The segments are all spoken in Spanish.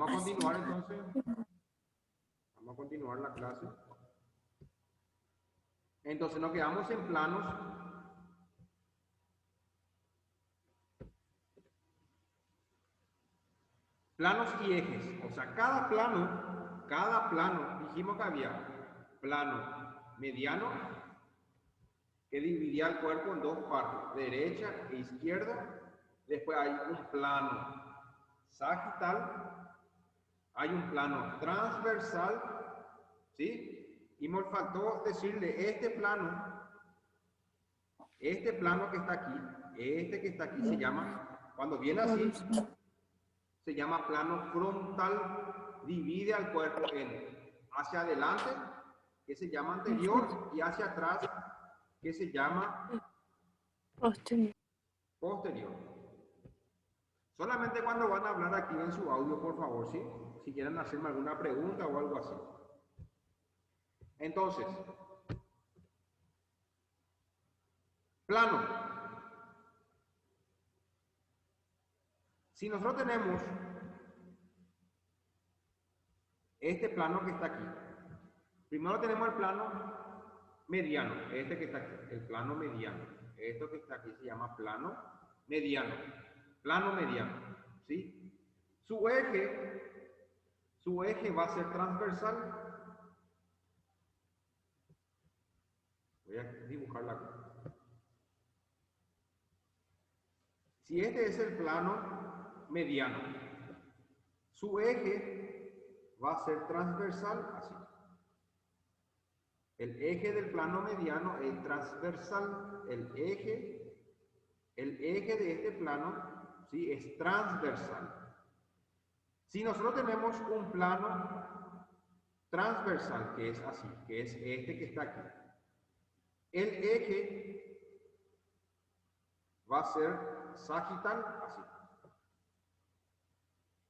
Vamos a continuar entonces. Vamos a continuar la clase. Entonces nos quedamos en planos. Planos y ejes. O sea, cada plano, dijimos que había plano mediano, que dividía el cuerpo en dos partes, derecha e izquierda. Después hay un plano sagital, hay un plano transversal, ¿sí? Y me faltó decirle este plano que está aquí, que está aquí se llama, cuando viene así, se llama plano frontal, divide al cuerpo en hacia adelante, que se llama anterior, y hacia atrás, que se llama posterior. Solamente cuando van a hablar aquí en su audio, por favor, ¿sí? Si quieren hacerme alguna pregunta o algo así. Entonces, plano. Si nosotros tenemos este plano que está aquí, primero tenemos el plano mediano, este que está aquí, el plano mediano. Esto que está aquí se llama plano mediano, ¿sí? Su eje va a ser transversal. Voy a dibujarla aquí. Si este es el plano mediano, su eje va a ser transversal, así. El eje del plano mediano es transversal, el eje de este plano, ¿sí? Es transversal. Si nosotros tenemos un plano transversal, que es así, que es este que está aquí, el eje va a ser sagital, así.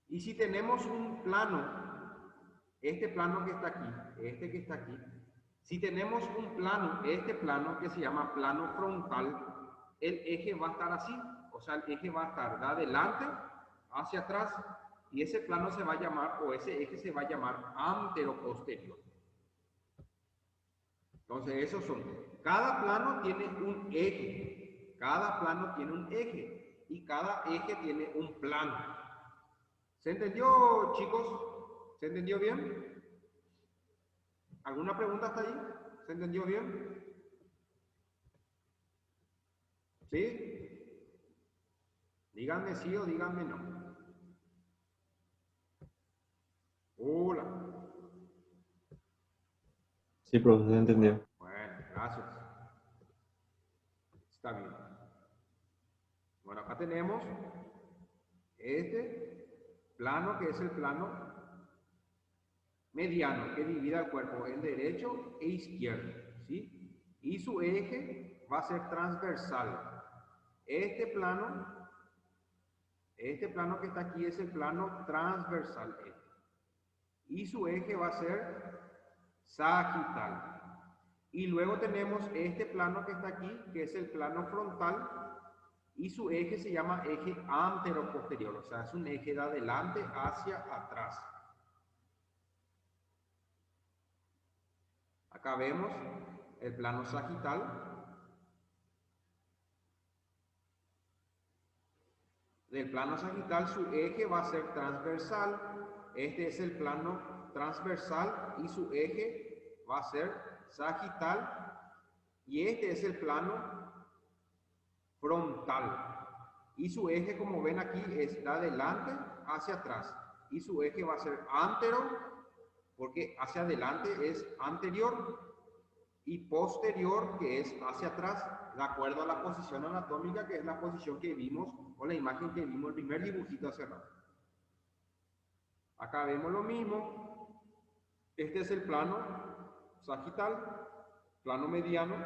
Y si tenemos un plano, este plano que está aquí, si tenemos un plano, este plano que se llama plano frontal, el eje va a estar así, o sea, el eje va a estar de adelante hacia atrás, y ese plano se va a llamar, o ese eje se va a llamar anteroposterior. Entonces, esos son, cada plano tiene un eje, y cada eje tiene un plano. ¿Se entendió, chicos? ¿Se entendió bien? ¿Alguna pregunta hasta ahí? ¿Se entendió bien? ¿Sí? Díganme sí o díganme no. Hola. Sí, profesor, entendió. Bueno, gracias. Está bien. Bueno, acá tenemos este plano que es el plano mediano que divide el cuerpo en derecho e izquierdo, ¿sí? Y su eje va a ser transversal. Este plano que está aquí es el plano transversal. Y su eje va a ser sagital. Y luego tenemos este plano que está aquí, que es el plano frontal, y su eje se llama eje anteroposterior, o sea, es un eje de adelante hacia atrás. Acá vemos el plano sagital. Del plano sagital su eje va a ser transversal. Este es el plano transversal y su eje va a ser sagital. Y este es el plano frontal. Y su eje, como ven aquí, es de adelante hacia atrás. Y su eje va a ser antero, porque hacia adelante es anterior, y posterior, que es hacia atrás, de acuerdo a la posición anatómica, que es la posición que vimos, o la imagen que vimos, el primer dibujito hace rato. Acá vemos lo mismo. Este es el plano sagital, plano mediano,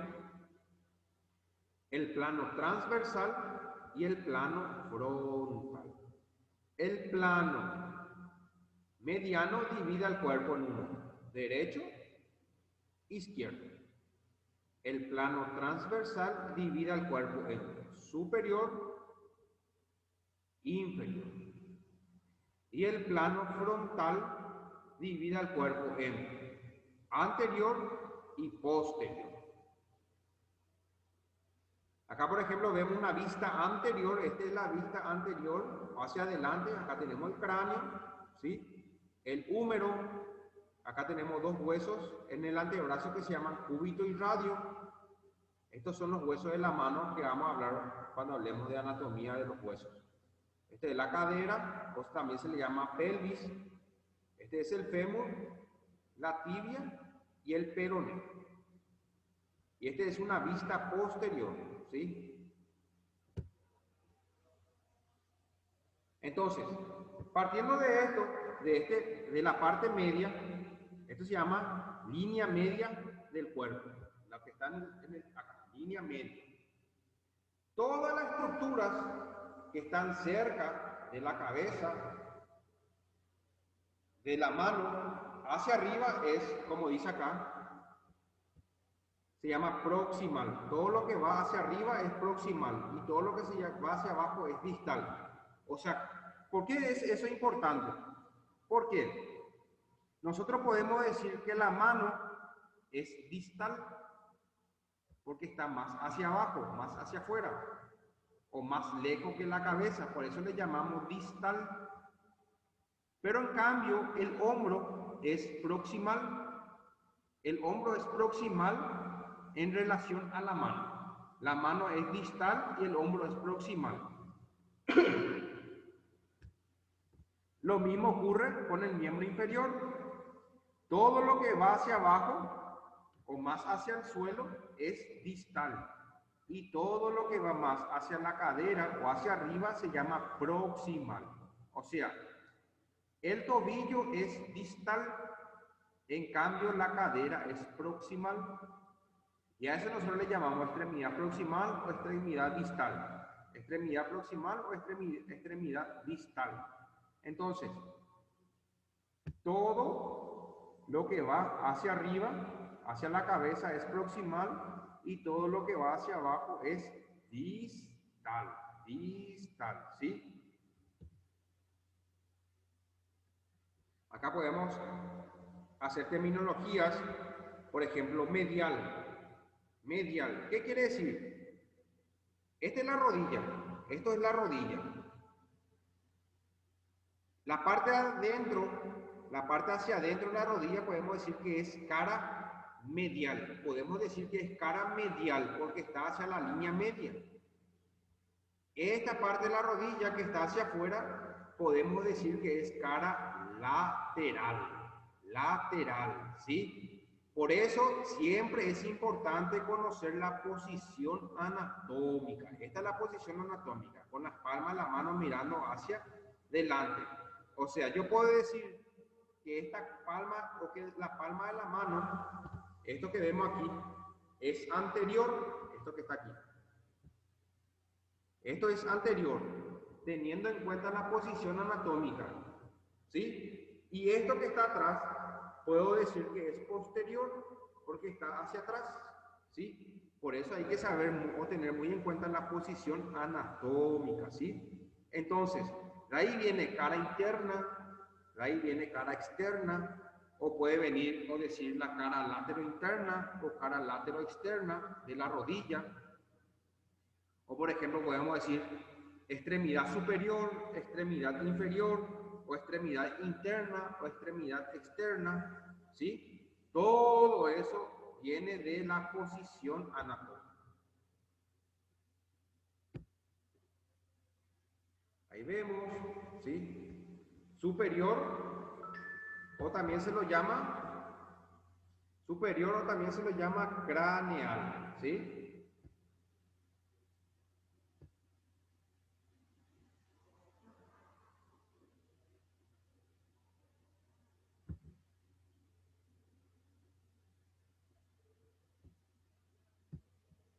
el plano transversal y el plano frontal. El plano mediano divide al cuerpo en uno, derecho, izquierdo. El plano transversal divide al cuerpo en superior, inferior. Y el plano frontal divide al cuerpo en anterior y posterior. Acá, por ejemplo, vemos una vista anterior. Esta es la vista anterior hacia adelante. Acá tenemos el cráneo, ¿sí? El húmero. Acá tenemos dos huesos en el antebrazo que se llaman cúbito y radio. Estos son los huesos de la mano que vamos a hablar cuando hablemos de anatomía de los huesos. Este es la cadera, pues también se le llama pelvis. Este es el fémur, la tibia y el peroné. Y este es una vista posterior, ¿sí? Entonces, partiendo de esto, de la parte media, esto se llama línea media del cuerpo, la que está acá, línea media. Todas las estructuras que están cerca de la cabeza, de la mano, hacia arriba es, como dice acá, se llama proximal. Todo lo que va hacia arriba es proximal y todo lo que va hacia abajo es distal. O sea, ¿por qué es eso importante? Porque nosotros podemos decir que la mano es distal porque está más hacia abajo, más hacia afuera o más lejos que la cabeza, por eso le llamamos distal. Pero en cambio el hombro es proximal. El hombro es proximal en relación a la mano. La mano es distal y el hombro es proximal. Lo mismo ocurre con el miembro inferior. Todo lo que va hacia abajo o más hacia el suelo es distal. Y todo lo que va más hacia la cadera o hacia arriba se llama proximal. O sea, el tobillo es distal, en cambio la cadera es proximal. Y a eso nosotros le llamamos extremidad proximal o extremidad distal. Extremidad proximal o extremidad distal. Entonces, todo lo que va hacia arriba, hacia la cabeza, es proximal y todo lo que va hacia abajo es distal. Distal, ¿sí? Acá podemos hacer terminologías, por ejemplo, medial. Medial, ¿qué quiere decir? Esta es la rodilla, esto es la rodilla. La parte adentro, la parte hacia adentro de la rodilla podemos decir que es cara medial. Podemos decir que es cara medial porque está hacia la línea media. Esta parte de la rodilla que está hacia afuera podemos decir que es cara lateral. Lateral, ¿sí? Por eso siempre es importante conocer la posición anatómica. Esta es la posición anatómica, con las palmas de la mano mirando hacia delante. O sea, yo puedo decir que esta palma o que la palma de la mano, esto que vemos aquí, es anterior, esto que está aquí. Esto es anterior, teniendo en cuenta la posición anatómica, ¿sí? Y esto que está atrás, puedo decir que es posterior, porque está hacia atrás, ¿sí? Por eso hay que saber o tener muy en cuenta la posición anatómica, ¿sí? Entonces, de ahí viene cara interna, de ahí viene cara externa, o puede venir o decir la cara latero-interna o cara latero-externa de la rodilla. O por ejemplo podemos decir extremidad superior, extremidad inferior, o extremidad interna o extremidad externa, ¿sí? Todo eso viene de la posición anatómica. Ahí vemos, ¿sí? Superior, o también se lo llama superior, o también se lo llama craneal, ¿sí?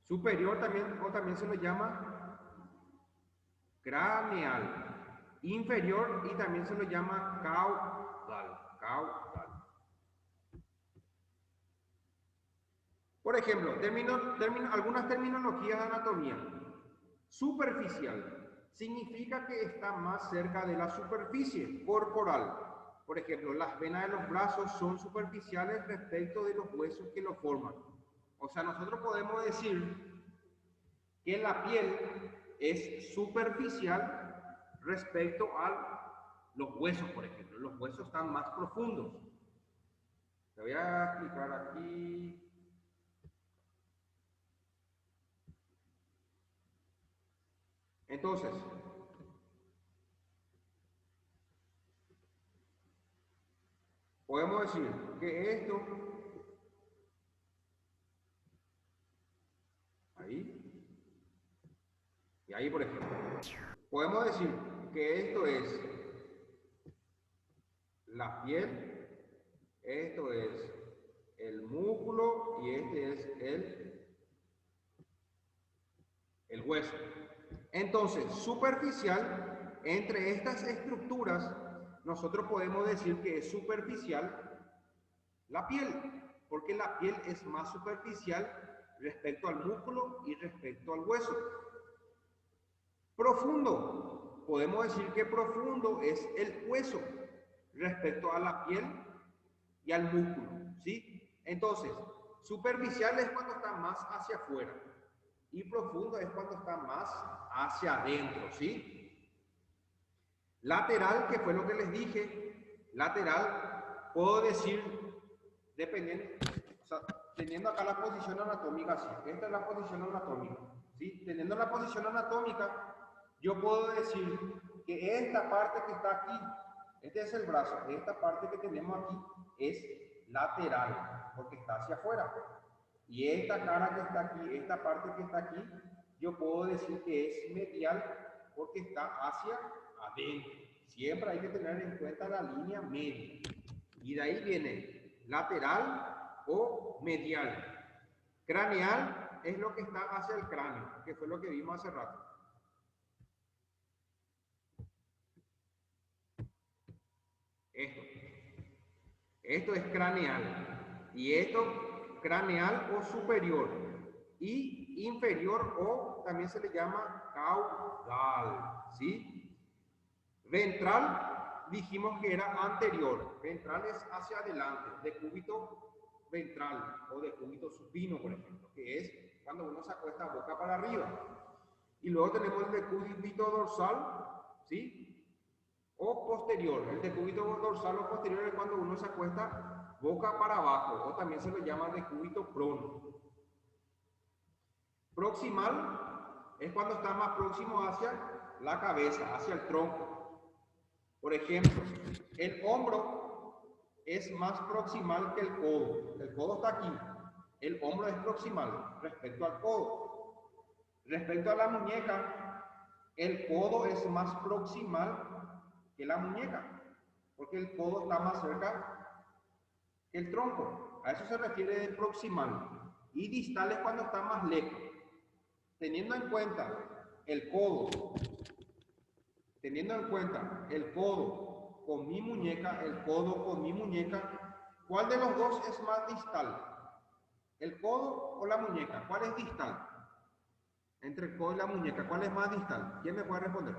Superior también, o también se lo llama craneal. Inferior y también se lo llama caudal. Caudal. Por ejemplo, algunas terminologías de anatomía. Superficial. significa que está más cerca de la superficie corporal. Por ejemplo, las venas de los brazos son superficiales respecto de los huesos que lo forman. O sea, nosotros podemos decir que la piel es superficial respecto a los huesos, por ejemplo. Los huesos están más profundos. Te voy a explicar aquí. Entonces, podemos decir que esto, ahí, y ahí por ejemplo, podemos decir que esto es la piel, esto es el músculo y este es el hueso. Entonces, superficial, entre estas estructuras, nosotros podemos decir que es superficial la piel, porque la piel es más superficial respecto al músculo y respecto al hueso. Profundo, podemos decir que profundo es el hueso respecto a la piel y al músculo, ¿sí? Entonces, superficial es cuando está más hacia afuera y profundo es cuando está más hacia adentro, ¿sí? Lateral, que fue lo que les dije, lateral, puedo decir, dependiendo, o sea, teniendo acá la posición anatómica, ¿sí? Esta es la posición anatómica, ¿sí? Teniendo la posición anatómica, yo puedo decir que esta parte que está aquí, este es el brazo, esta parte que tenemos aquí es lateral, porque está hacia afuera. Y esta cara que está aquí, esta parte que está aquí, yo puedo decir que es medial porque está hacia adentro. Siempre hay que tener en cuenta la línea media. Y de ahí viene lateral o medial. Craneal es lo que está hacia el cráneo, que fue lo que vimos hace rato. Esto es craneal. Y esto, craneal o superior. Y inferior o también se le llama caudal. ¿Sí? Ventral, dijimos que era anterior. Ventral es hacia adelante, decúbito ventral o decúbito supino, por ejemplo, que es cuando uno se acuesta boca para arriba. Y luego tenemos el decúbito dorsal, ¿sí? O posterior. El decúbito dorsal o posterior es cuando uno se acuesta boca para abajo, o también se le llama decúbito prono. Proximal es cuando está más próximo hacia la cabeza, hacia el tronco. Por ejemplo, el hombro es más proximal que el codo. El codo está aquí. El hombro es proximal respecto al codo. Respecto a la muñeca, el codo es más proximal que la muñeca, porque el codo está más cerca que el tronco. A eso se refiere el proximal. Y distal es cuando está más lejos. Teniendo en cuenta el codo, con mi muñeca, el codo con mi muñeca, ¿cuál de los dos es más distal? ¿El codo o la muñeca? ¿Cuál es distal? Entre el codo y la muñeca, ¿cuál es más distal? ¿Quién me puede responder?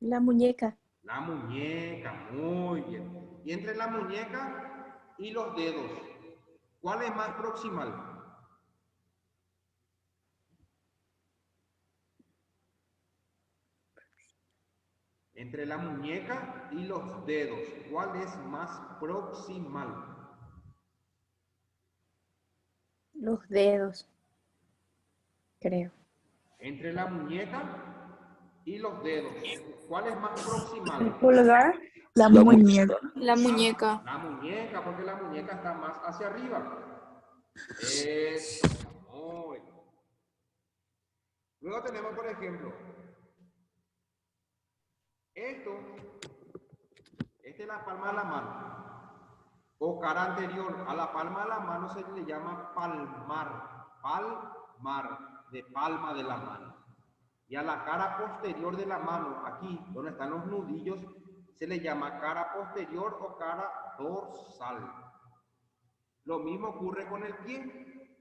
La muñeca. La muñeca, muy bien. Y entre la muñeca y los dedos, ¿cuál es más proximal? Entre la muñeca y los dedos, ¿cuál es más proximal? Los dedos, creo. Entre la muñeca y los dedos, ¿cuál es más ¿El proximal? pulgar? La muñeca. La muñeca. La muñeca, porque la muñeca está más hacia arriba. Eso. Muy bien. Luego tenemos, por ejemplo, esta es la palma de la mano. O cara anterior a la palma de la mano se le llama palmar. Palmar, de palma de la mano. Y a la cara posterior de la mano, aquí donde están los nudillos, se le llama cara posterior o cara dorsal. Lo mismo ocurre con el pie.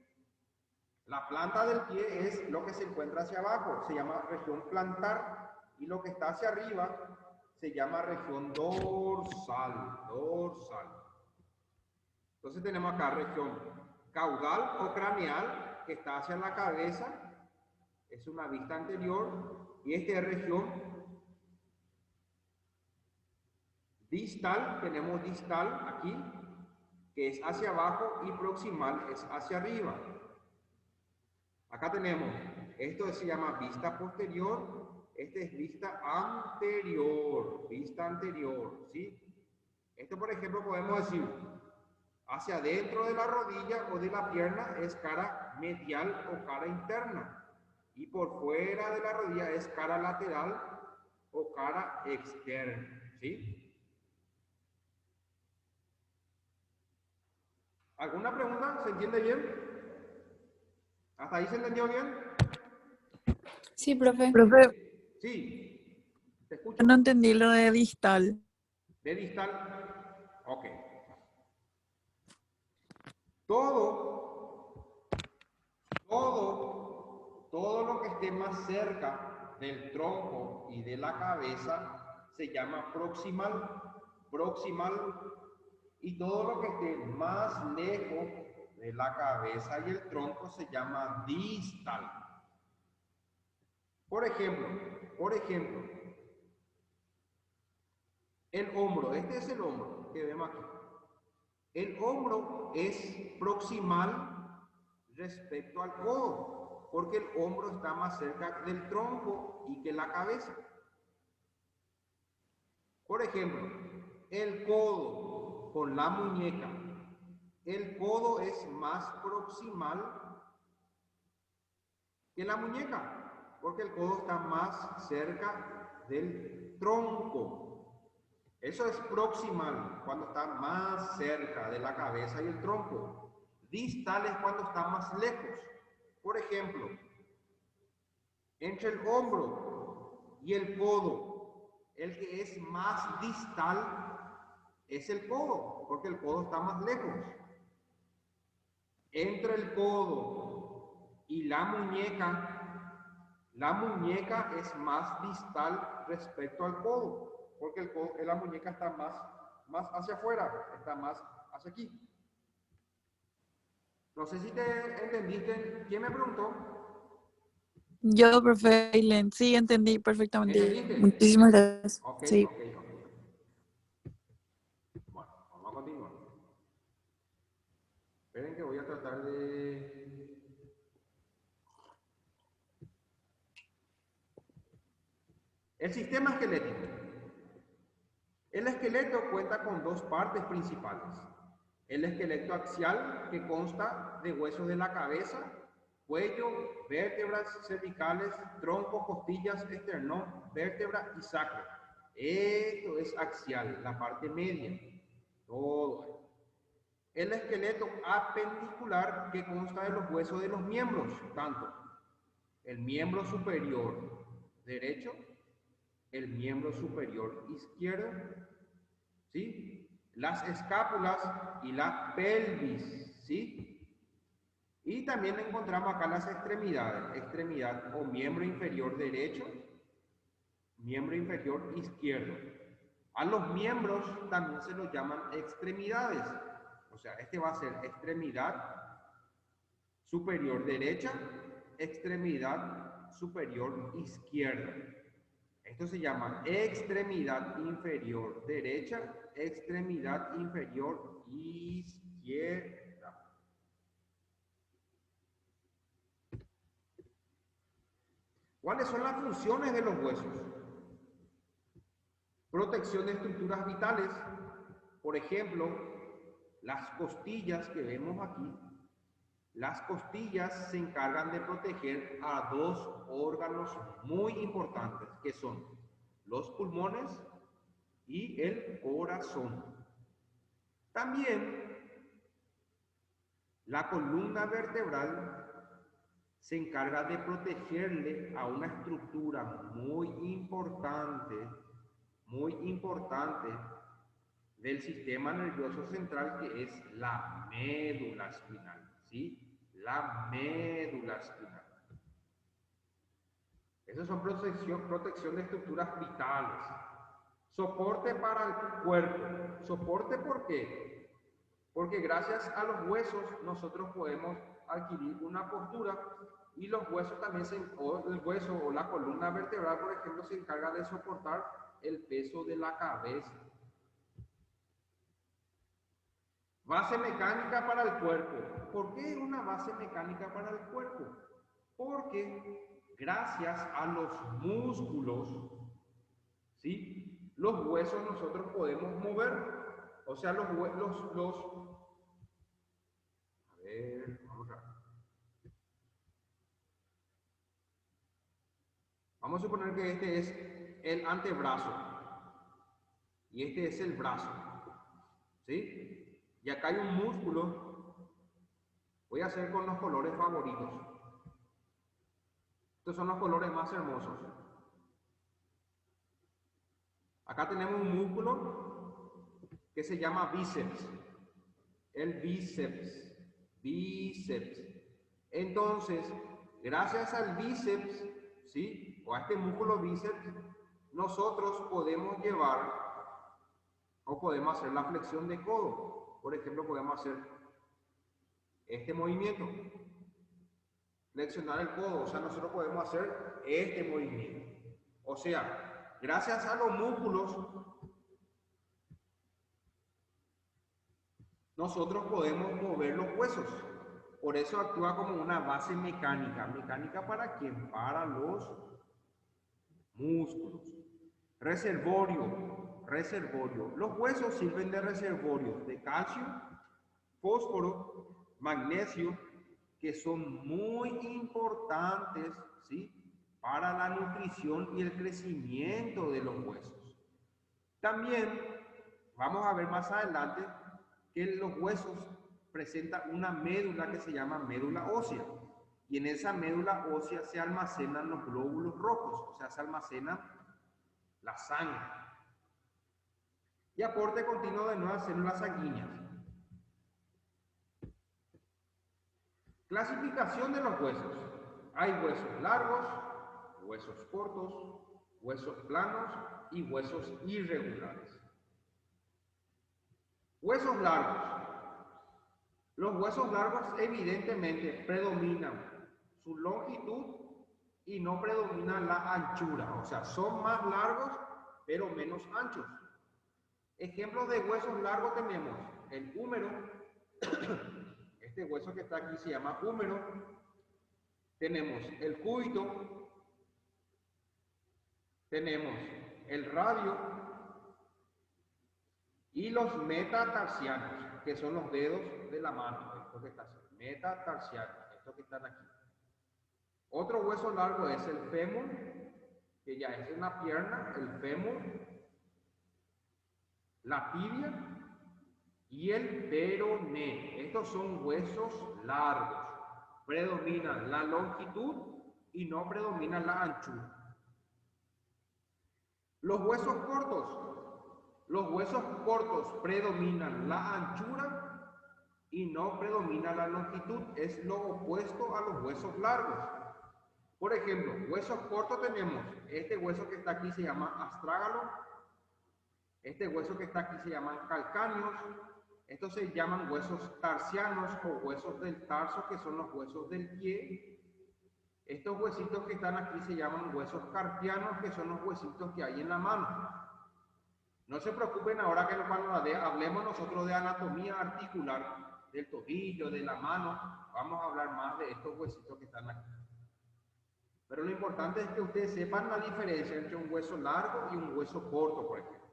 La planta del pie es lo que se encuentra hacia abajo, se llama región plantar. y lo que está hacia arriba se llama región dorsal, Entonces tenemos acá región caudal o craneal, que está hacia la cabeza, es una vista anterior, y esta es región distal, tenemos distal aquí, que es hacia abajo, y proximal es hacia arriba. Acá tenemos, esto se llama vista posterior, este es vista anterior, ¿sí? Esto, por ejemplo, podemos decir, hacia adentro de la rodilla o de la pierna es cara medial o cara interna, y por fuera de la rodilla es cara lateral o cara externa, ¿sí? ¿Alguna pregunta? ¿Se entiende bien? ¿Hasta ahí se entendió bien? Sí, profe. Sí, te escucho. Yo no entendí lo de distal. De distal, ok. Todo lo que esté más cerca del tronco y de la cabeza se llama proximal, y todo lo que esté más lejos de la cabeza y el tronco se llama distal. Por ejemplo, el hombro, este es el hombro que vemos aquí. El hombro es proximal respecto al codo, porque el hombro está más cerca del tronco y que la cabeza. Por ejemplo, el codo con la muñeca. El codo es más proximal que la muñeca, porque el codo está más cerca del tronco. Eso es proximal, cuando está más cerca de la cabeza y el tronco. Distal es cuando está más lejos. Por ejemplo, entre el hombro y el codo, el que es más distal es el codo, porque el codo está más lejos. Entre el codo y la muñeca es más distal respecto al codo, porque la muñeca está más hacia afuera, está más hacia aquí. No sé si te entendiste. ¿Quién me preguntó? Yo, profe Ailen, sí, entendí perfectamente. ¿Entendiste? Muchísimas gracias. Ok. Sí. Bueno, vamos a continuar. Esperen que voy a tratar de... El sistema esquelético. El esqueleto cuenta con dos partes principales. El esqueleto axial, que consta de huesos de la cabeza, cuello, vértebras cervicales, tronco, costillas, esternón, vértebra y sacro. Esto es axial, la parte media. Todo. El esqueleto apendicular, que consta de los huesos de los miembros, tanto el miembro superior derecho, el miembro superior izquierdo, ¿sí? Las escápulas y la pelvis, ¿sí? Y también encontramos acá las extremidades, extremidad o miembro inferior derecho, miembro inferior izquierdo. A los miembros también se los llaman extremidades, o sea, este va a ser extremidad superior derecha, extremidad superior izquierda. Esto se llama extremidad inferior derecha, extremidad inferior izquierda. ¿Cuáles son las funciones de los huesos? Protección de estructuras vitales. Por ejemplo, las costillas que vemos aquí. Las costillas se encargan de proteger a dos órganos muy importantes, que son los pulmones y el corazón. También la columna vertebral se encarga de protegerle a una estructura muy importante del sistema nervioso central, que es la médula espinal, ¿sí? La médula espinal. Esas son protección de estructuras vitales. Soporte para el cuerpo. ¿Soporte por qué? Porque gracias a los huesos nosotros podemos adquirir una postura y los huesos también, el hueso o la columna vertebral, por ejemplo, se encarga de soportar el peso de la cabeza. Base mecánica para el cuerpo. ¿Por qué una base mecánica para el cuerpo? Porque gracias a los músculos, ¿sí?, los huesos nosotros podemos mover. O sea, a ver, vamos a ver. Vamos a suponer que este es el antebrazo y este es el brazo, ¿sí? Y acá hay un músculo. Voy a hacer con los colores favoritos. Estos son los colores más hermosos. Acá tenemos un músculo que se llama bíceps. El bíceps. Bíceps. Entonces, gracias al bíceps, ¿sí?, o a este músculo bíceps, nosotros podemos llevar o podemos hacer la flexión de codo. Por ejemplo, podemos hacer este movimiento, flexionar el codo. O sea, nosotros podemos hacer este movimiento. O sea, gracias a los músculos nosotros podemos mover los huesos. Por eso actúa como una base mecánica. ¿Mecánica para quién? Para los músculos. Reservorio. Reservorio. Los huesos sirven de reservorio de calcio, fósforo, magnesio, que son muy importantes, ¿sí?, para la nutrición y el crecimiento de los huesos. También vamos a ver más adelante que los huesos presentan una médula que se llama médula ósea, y en esa médula ósea se almacenan los glóbulos rojos, o sea, se almacena la sangre. Y aporte continuo de nuevas células sanguíneas. Clasificación de los huesos. Hay huesos largos, huesos cortos, huesos planos y huesos irregulares. Huesos largos. Los huesos largos evidentemente predominan su longitud y no predomina la anchura. O sea, son más largos pero menos anchos. Ejemplos de huesos largos tenemos el húmero. Este hueso que está aquí se llama húmero. Tenemos el cúbito. Tenemos el radio. Y los metatarsianos, que son los dedos de la mano. Esto que está así. Metatarsianos, estos que están aquí. Otro hueso largo es el fémur, que ya es una pierna, el fémur, la tibia y el peroné. Estos son huesos largos. Predominan la longitud y no predomina la anchura. Los huesos cortos. Los huesos cortos predominan la anchura y no predomina la longitud. Es lo opuesto a los huesos largos. Por ejemplo, huesos cortos tenemos, este hueso que está aquí se llama astrágalo, este hueso que está aquí se llaman calcáneos, estos se llaman huesos tarsianos o huesos del tarso, que son los huesos del pie. Estos huesitos que están aquí se llaman huesos carpianos, que son los huesitos que hay en la mano. No se preocupen ahora que cuando hablemos nosotros de anatomía articular, del tobillo, de la mano, vamos a hablar más de estos huesitos que están aquí. Pero lo importante es que ustedes sepan la diferencia entre un hueso largo y un hueso corto, por ejemplo.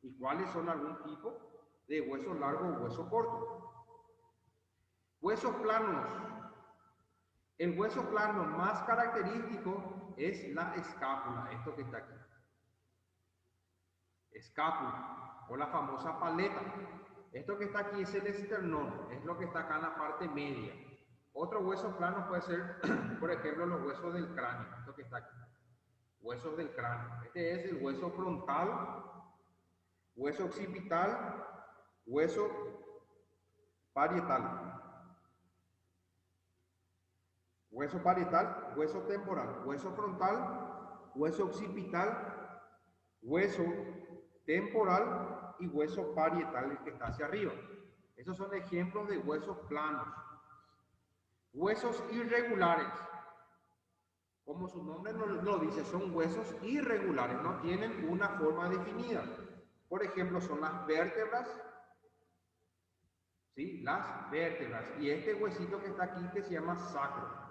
Y cuáles son algún tipo de hueso largo o hueso corto. Huesos planos. El hueso plano más característico es la escápula, esto que está aquí. Escápula, o la famosa paleta. Esto que está aquí es el esternón, es lo que está acá en la parte media. Otro hueso plano puede ser, por ejemplo, los huesos del cráneo, esto que está aquí. Huesos del cráneo. Este es el hueso frontal, hueso occipital, hueso parietal. hueso parietal, hueso temporal, hueso frontal, hueso occipital, hueso temporal y hueso parietal, el que está hacia arriba. Esos son ejemplos de huesos planos. Huesos irregulares, como su nombre lo dice, son huesos irregulares, no tienen una forma definida. Por ejemplo, son las vértebras, ¿sí? Las vértebras. Y este huesito que está aquí que se llama sacro,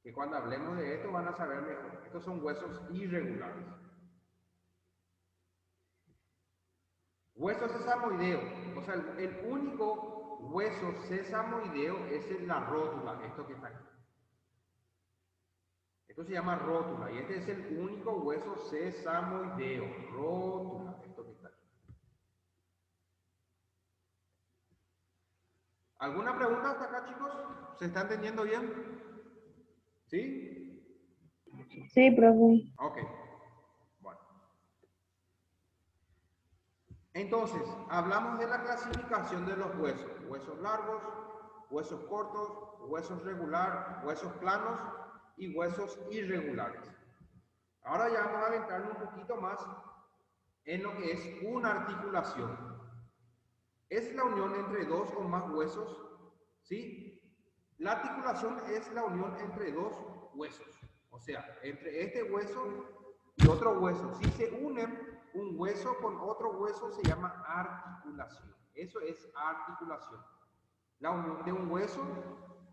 que cuando hablemos de esto van a saber mejor. Estos son huesos irregulares. Hueso sesamoideo, o sea, el único hueso sesamoideo es la rótula, esto que está aquí. Esto se llama rótula y este es el único hueso sesamoideo, rótula, esto que está aquí. ¿Alguna pregunta hasta acá, chicos? ¿Se está entendiendo bien? ¿Sí? Sí, profe. Ok. Bueno. Entonces, hablamos de la clasificación de los huesos. Huesos largos, huesos cortos, huesos regular, huesos planos y huesos irregulares. Ahora ya vamos a adentrarnos un poquito más en lo que es una articulación. Es la unión entre dos o más huesos, ¿sí? La articulación es la unión entre dos huesos, o sea, entre este hueso y otro hueso. Si se unen un hueso con otro hueso se llama articulación. Eso es articulación. La unión de un hueso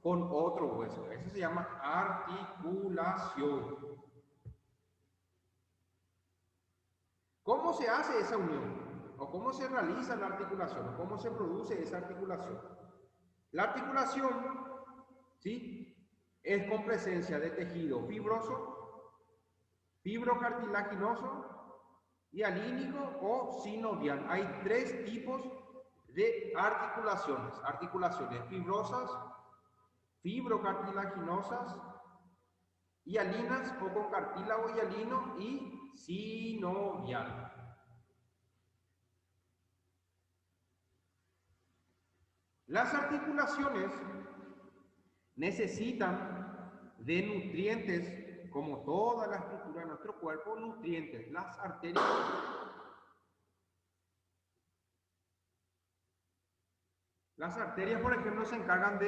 con otro hueso. Eso se llama articulación. ¿Cómo se hace esa unión? ¿O cómo se realiza la articulación? ¿O cómo se produce esa articulación? La articulación, ¿sí?, es con presencia de tejido fibroso, fibrocartilaginoso y alínico o sinovial. Hay tres tipos de articulaciones. Articulaciones fibrosas, fibrocartilaginosas, hialinas o con cartílago hialino y sinovial. Las articulaciones necesitan de nutrientes, como toda la estructura de nuestro cuerpo, nutrientes. Las arterias por ejemplo, se encargan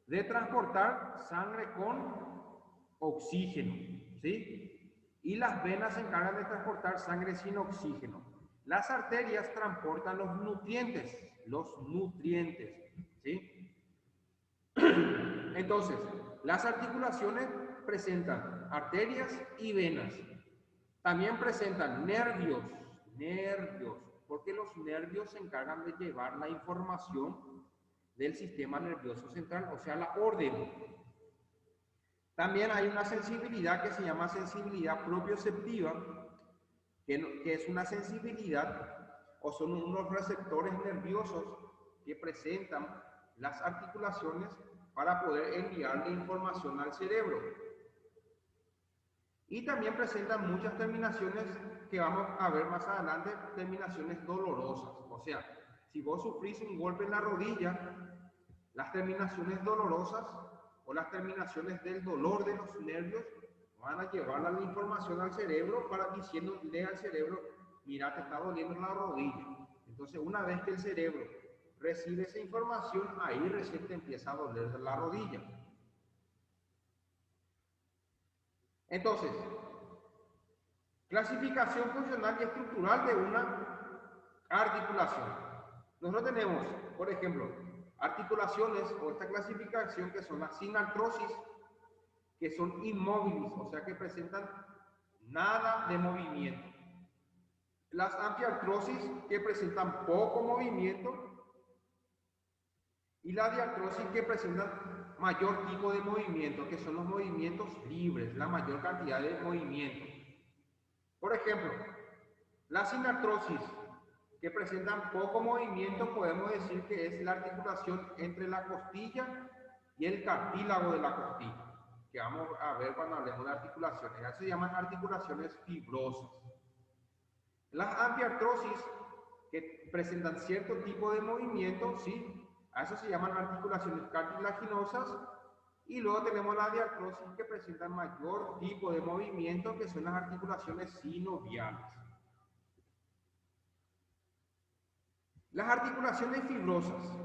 de transportar sangre con oxígeno, ¿sí? Y las venas se encargan de transportar sangre sin oxígeno. Las arterias transportan los nutrientes, ¿sí? Entonces, las articulaciones presentan arterias y venas. También presentan nervios, porque los nervios se encargan de llevar la información del sistema nervioso central, o sea, la orden. También hay una sensibilidad que se llama sensibilidad propioceptiva, que es una sensibilidad o son unos receptores nerviosos que presentan las articulaciones para poder enviarle información al cerebro. Y también presentan muchas terminaciones que vamos a ver más adelante, terminaciones dolorosas. O sea, si vos sufrís un golpe en la rodilla, las terminaciones dolorosas o las terminaciones del dolor de los nervios van a llevar la información al cerebro para diciéndole al cerebro, mira, te está doliendo la rodilla. Entonces, una vez que el cerebro recibe esa información, ahí recién te empieza a doler la rodilla. Entonces, clasificación funcional y estructural de una articulación. Nosotros tenemos, por ejemplo, articulaciones o esta clasificación que son las sin artrosis, que son inmóviles, o sea que presentan nada de movimiento. Las antiartrosis, que presentan poco movimiento, y la diartrosis, que presentan mayor tipo de movimiento, que son los movimientos libres, la mayor cantidad de movimiento. Por ejemplo, la sinartrosis, que presentan poco movimiento, podemos decir que es la articulación entre la costilla y el cartílago de la costilla, que vamos a ver cuando hablemos de articulaciones. Ya se llaman articulaciones fibrosas. Las antiartrosis, que presentan cierto tipo de movimiento, ¿sí?, a eso se llaman articulaciones cartilaginosas Y luego tenemos la diartrosis que presenta mayor tipo de movimiento, que son las articulaciones sinoviales. Las articulaciones fibrosas.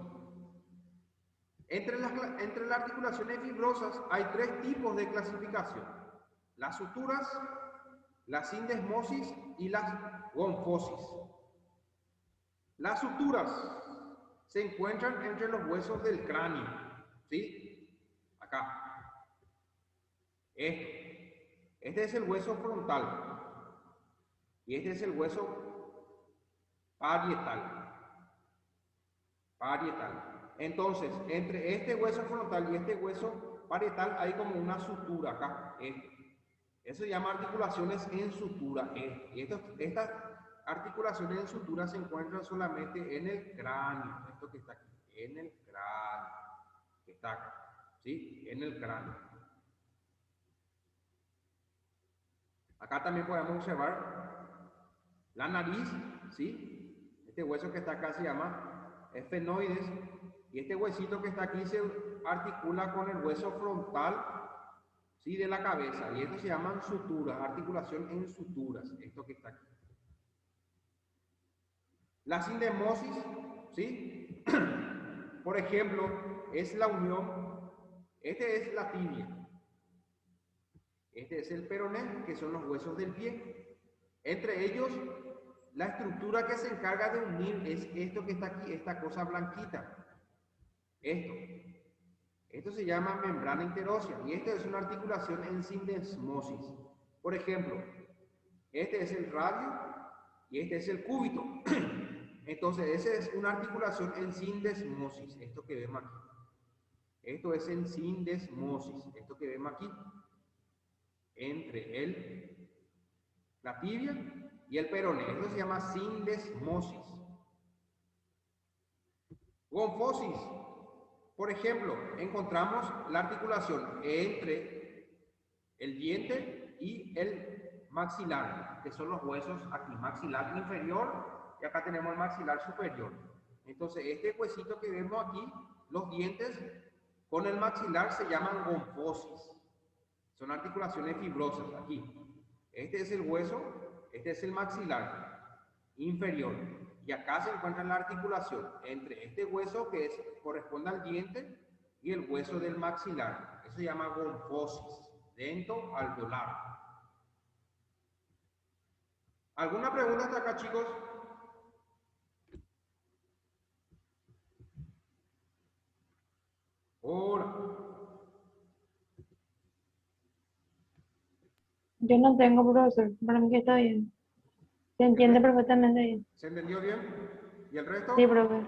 Entre las articulaciones fibrosas hay tres tipos de clasificación: las suturas, la sindesmosis y las gonfosis. Las suturas se encuentran entre los huesos del cráneo, ¿sí? Acá. Este es el hueso frontal y este es el hueso parietal. Entonces, entre este hueso frontal y este hueso parietal hay como una sutura acá. Eso se llama articulaciones en sutura. Y estas articulaciones en sutura se encuentran solamente en el cráneo. Esto que está aquí, en el cráneo, que está acá, ¿sí? En el cráneo. Acá también podemos observar la nariz, ¿sí? Este hueso que está acá se llama esfenoides, y este huesito que está aquí se articula con el hueso frontal, ¿sí? De la cabeza, y esto se llaman suturas, articulación en suturas, esto que está aquí. La sindesmosis, ¿sí? Por ejemplo, es la unión, este es la tibia, este es el peroné, que son los huesos del pie. Entre ellos, la estructura que se encarga de unir es esto que está aquí, esta cosa blanquita. Esto se llama membrana interósea, y esto es una articulación en sindesmosis. Por ejemplo, este es el radio y este es el cúbito. Entonces, esa es una articulación en sindesmosis, esto que vemos aquí. Esto es en sindesmosis, esto que vemos aquí, entre la tibia y el peroné. Esto se llama sindesmosis. Gonfosis. Por ejemplo, encontramos la articulación entre el diente y el maxilar, que son los huesos aquí, maxilar inferior, y acá tenemos el maxilar superior. Entonces, este huesito que vemos aquí, los dientes con el maxilar se llaman gonfosis. Son articulaciones fibrosas aquí. Este es el hueso, este es el maxilar inferior. Y acá se encuentra la articulación entre este hueso que corresponde al diente y el hueso del maxilar. Eso se llama gonfosis, dentoalveolar. ¿Alguna pregunta hasta acá, chicos? Hola. Yo no tengo, profesor. Para mí que está bien. Se entiende perfectamente bien. ¿Se entendió bien? ¿Y el resto? Sí, profe.